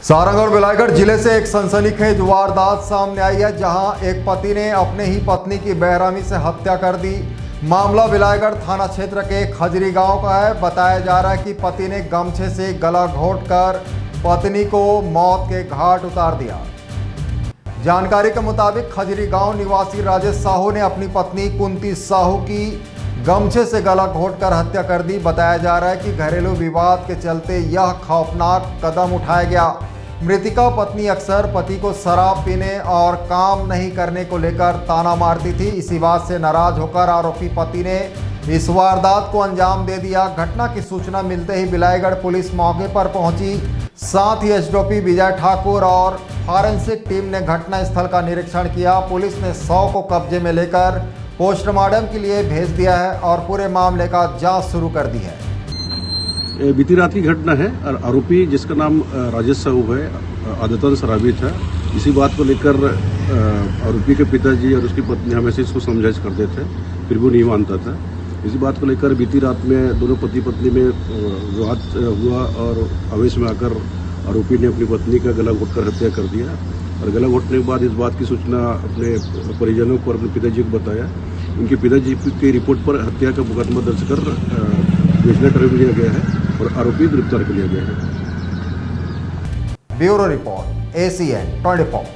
सारंग और बिलाईगढ़ जिले से एक सनसनीखेज वारदात सामने आई है, जहां एक पति ने अपने ही पत्नी की बेरहमी से हत्या कर दी। मामला बिलाईगढ़ थाना क्षेत्र के खजरी गांव का है। बताया जा रहा है कि पति ने गमछे से गला घोंटकर पत्नी को मौत के घाट उतार दिया। जानकारी के मुताबिक खजरी गांव निवासी राजेश साहू ने अपनी पत्नी कुंती साहू की गमछे से गला घोंटकर हत्या कर दी। बताया जा रहा है कि घरेलू विवाद के चलते यह खौफनाक कदम उठाया गया। मृतका पत्नी अक्सर पति को शराब पीने और काम नहीं करने को लेकर ताना मारती थी। इसी बात से नाराज होकर आरोपी पति ने इस वारदात को अंजाम दे दिया। घटना की सूचना मिलते ही बिलाईगढ़ पुलिस मौके पर पहुंची। साथ ही एसडीओपी विजय ठाकुर और फॉरेंसिक टीम ने घटना स्थल का निरीक्षण किया। पुलिस ने शव को कब्जे में लेकर पोस्टमार्टम के लिए भेज दिया है और पूरे मामले का जांच शुरू कर दी है। बीती रात की घटना है और आरोपी जिसका नाम राजेश साहू है, आदतन शराबी था। इसी बात को लेकर आरोपी के पिताजी और उसकी पत्नी हमेशा इसको समझाइश करते थे, फिर भी नहीं मानता था। इसी बात को लेकर बीती रात में दोनों पति पत्नी में विवाद हुआ और आवेश में आकर आरोपी ने अपनी पत्नी का गला घोंटकर हत्या कर दिया। और गला घोंटने के बाद इस बात की सूचना अपने परिजनों को और अपने पिताजी को बताया। उनके पिताजी की रिपोर्ट पर हत्या का मुकदमा दर्ज कर भेजना कर लिया गया है और आरोपी गिरफ्तार कर लिया गया है। Bureau report ACN 24।